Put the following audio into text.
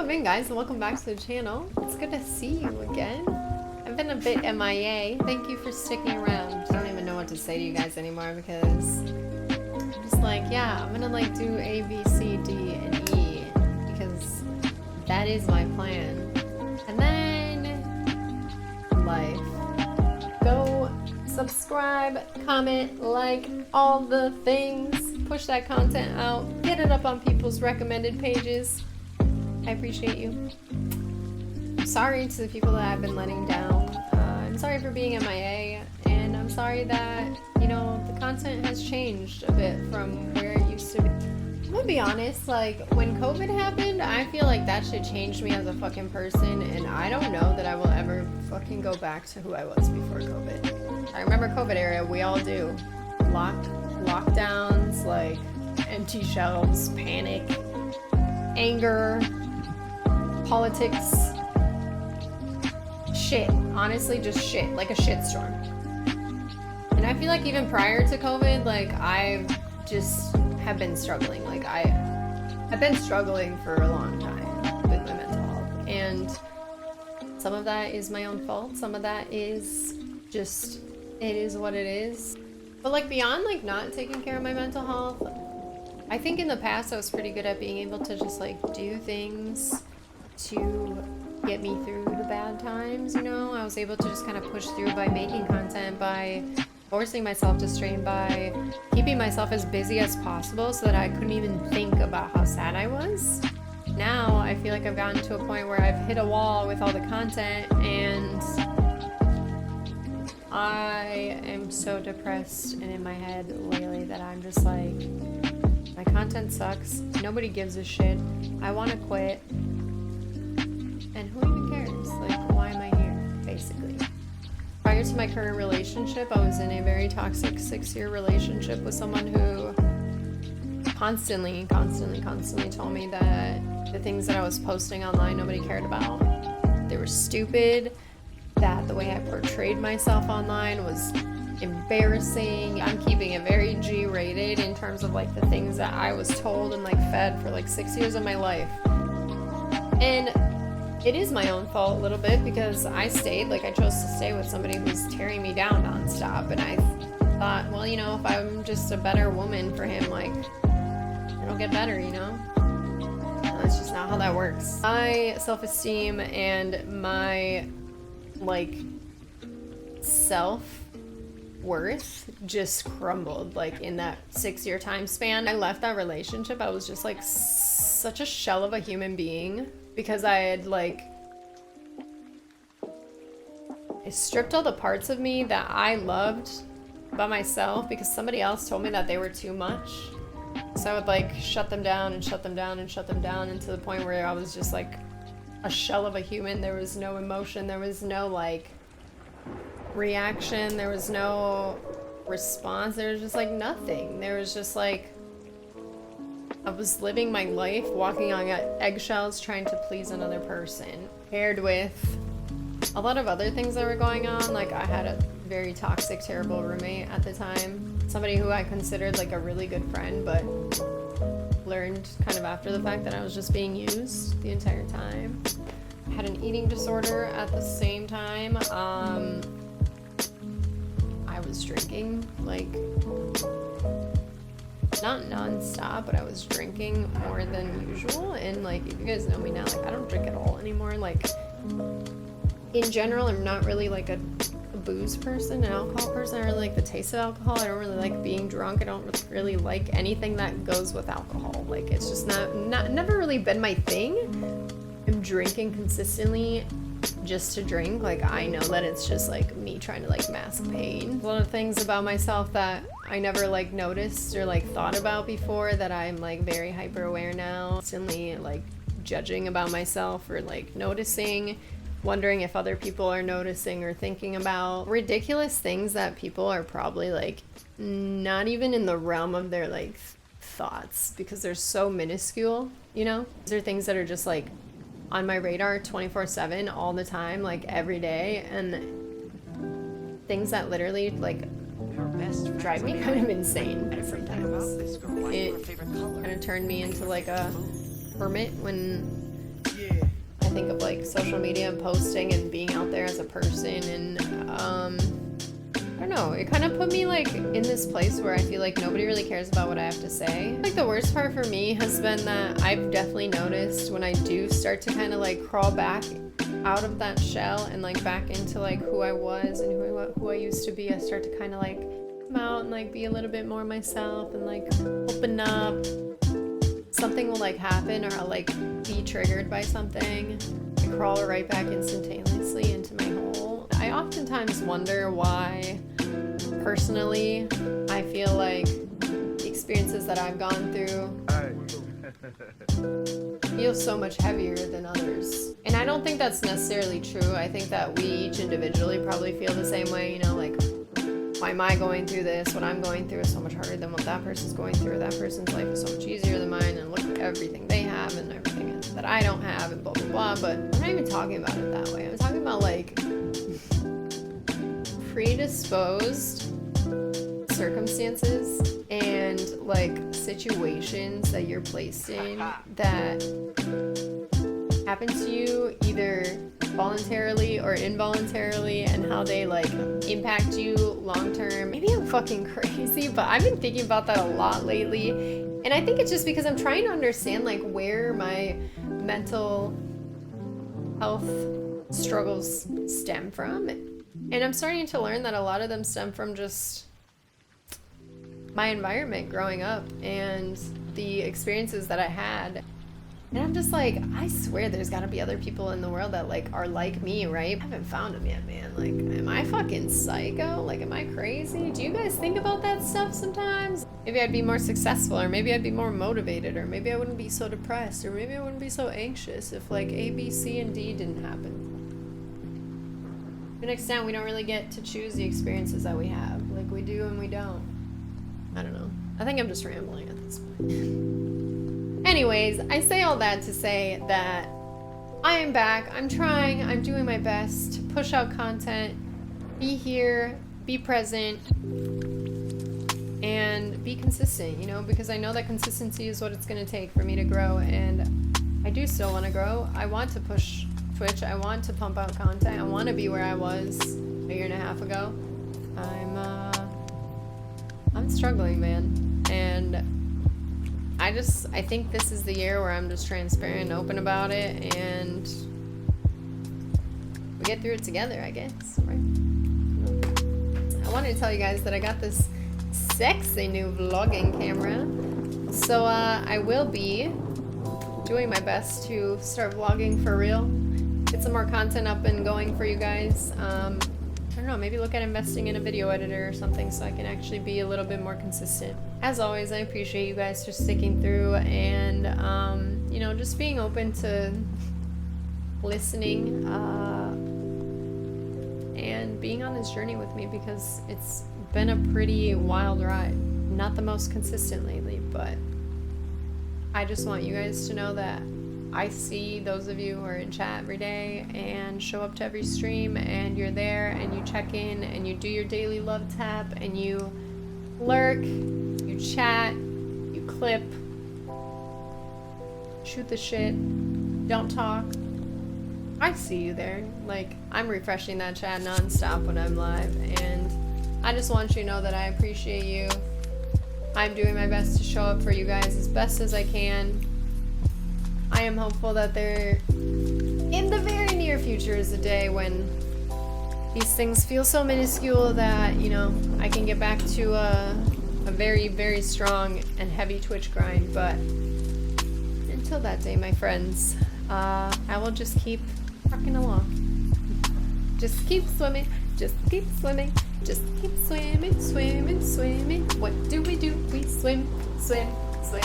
Welcome in, guys, and welcome back to the channel. It's good to see you again. I've been a bit MIA. Thank you for sticking around. I don't even know what to say to you guys anymore because I'm just like, yeah, I'm gonna like do A, B, C, D, and E because that is my plan. And then life. Go subscribe, comment, like, all the things. Push that content out. Get it up on people's recommended pages. I appreciate you. I'm sorry to the people that I've been letting down. I'm sorry for being MIA, and I'm sorry that, you know, the content has changed a bit from where it used to be. I'm gonna be honest, like, when COVID happened, I feel like that shit changed me as a fucking person, and I don't know that I will ever fucking go back to who I was before COVID. I remember COVID era, we all do. Lockdowns, like, empty shelves, panic, anger, politics, shit, honestly just shit, like a shitstorm. And I feel like even prior to COVID, like I just have been struggling. Like I've been struggling for a long time with my mental health, and some of that is my own fault, some of that is just, it is what it is. But like beyond like not taking care of my mental health, I think in the past I was pretty good at being able to just like do things to get me through the bad times, you know? I was able to just kind of push through by making content, by forcing myself to strain, by keeping myself as busy as possible so that I couldn't even think about how sad I was. Now I feel like I've gotten to a point where I've hit a wall with all the content, and I am so depressed and in my head lately that I'm just like, my content sucks, nobody gives a shit, I want to quit. And who even cares? Like, why am I here, basically? Prior to my current relationship, I was in a very toxic 6-year relationship with someone who constantly told me that the things that I was posting online nobody cared about. They were stupid, that the way I portrayed myself online was embarrassing. I'm keeping it very G-rated in terms of like the things that I was told and like fed for like 6 years of my life. And it is my own fault a little bit because I stayed, like I chose to stay with somebody who's tearing me down nonstop, and I thought, well, you know, if I'm just a better woman for him, like, it'll get better, you know? And that's just not how that works. My self-esteem and my, like, self-worth just crumbled, like, in that 6-year time span. I left that relationship, I was just, like, such a shell of a human being. Because I had like, I stripped all the parts of me that I loved about myself because somebody else told me that they were too much. So I would like shut them down and shut them down and shut them down, and to the point where I was just like a shell of a human. There was no emotion, there was no like reaction, there was no response, there was just like nothing. There was just like, I was living my life walking on eggshells trying to please another person, paired with a lot of other things that were going on. Like I had a very toxic, terrible roommate at the time, somebody who I considered like a really good friend, but learned kind of after the fact that I was just being used the entire time. I had an eating disorder at the same time. I was drinking like, not non-stop, but I was drinking more than usual. And like, if you guys know me now, like I don't drink at all anymore. Like in general, I'm not really like a booze person, an alcohol person. I really like the taste of alcohol. I don't really like being drunk. I don't really like anything that goes with alcohol. Like it's just never really been my thing. I'm drinking consistently just to drink. Like I know that it's just like me trying to like mask pain. A lot of things about myself that I never like noticed or like thought about before that I'm like very hyper aware now. Constantly like judging about myself or like noticing, wondering if other people are noticing or thinking about ridiculous things that people are probably like not even in the realm of their like thoughts because they're so minuscule, you know? These are things that are just like on my radar 24/7 all the time, like every day, and things that literally like drive me kind of insane sometimes. It kind of turned me into like a hermit when think of like social media and posting and being out there as a person, and I don't know, it kind of put me like in this place where I feel like nobody really cares about what I have to say. Like the worst part for me has been that I've definitely noticed when I do start to kind of like crawl back out of that shell and like back into like who I was and who I used to be, I start to kind of like come out and like be a little bit more myself and like open up. Something will like happen, or I'll like be triggered by something and crawl right back instantaneously into my hole. I oftentimes wonder why, personally, I feel like the experiences that I've gone through feel so much heavier than others. And I don't think that's necessarily true. I think that we each individually probably feel the same way, you know, like, why am I going through this? What I'm going through is so much harder than what that person's going through. That person's life is so much easier than mine, and look at everything they have and everything that I don't have, and blah, blah, blah. But I'm not even talking about it that way. I'm talking about like predisposed circumstances and like situations that you're placed in that happen to you either voluntarily or involuntarily, and how they like impact you long term. Maybe I'm fucking crazy, but I've been thinking about that a lot lately, and I think it's just because I'm trying to understand like where my mental health struggles stem from, and I'm starting to learn that a lot of them stem from just my environment growing up and the experiences that I had. And I'm just like, I swear there's gotta be other people in the world that like are like me, right? I haven't found them yet, man. Like, am I fucking psycho? Like, am I crazy? Do you guys think about that stuff sometimes? Maybe I'd be more successful, or maybe I'd be more motivated, or maybe I wouldn't be so depressed, or maybe I wouldn't be so anxious if like A, B, C, and D didn't happen. To an extent, we don't really get to choose the experiences that we have. Like, we do and we don't. I don't know. I think I'm just rambling at this point. Anyways, I say all that to say that I am back. I'm trying. I'm doing my best to push out content, be here, be present, and be consistent, you know, because I know that consistency is what it's going to take for me to grow, and I do still want to grow. I want to push Twitch. I want to pump out content. I want to be where I was a year and a half ago. I'm struggling, man, and I think this is the year where I'm just transparent and open about it, and we get through it together, I guess, right? I wanted to tell you guys that I got this sexy new vlogging camera, so I will be doing my best to start vlogging for real, get some more content up and going for you guys. I don't know, maybe look at investing in a video editor or something so I can actually be a little bit more consistent. As always, I appreciate you guys just sticking through and, you know, just being open to listening and being on this journey with me, because it's been a pretty wild ride. Not the most consistent lately, but I just want you guys to know that I see those of you who are in chat every day and show up to every stream, and you're there and you check in and you do your daily love tap and you lurk, you chat, you clip, shoot the shit, don't talk. I see you there. Like, I'm refreshing that chat nonstop when I'm live, and I just want you to know that I appreciate you. I'm doing my best to show up for you guys as best as I can. I am hopeful that there, in the very near future, is a day when these things feel so minuscule that, you know, I can get back to a very, very strong and heavy Twitch grind. But until that day, my friends, I will just keep trucking along. Just keep swimming, just keep swimming, just keep swimming, swimming, swimming. What do? We swim, swim, swim.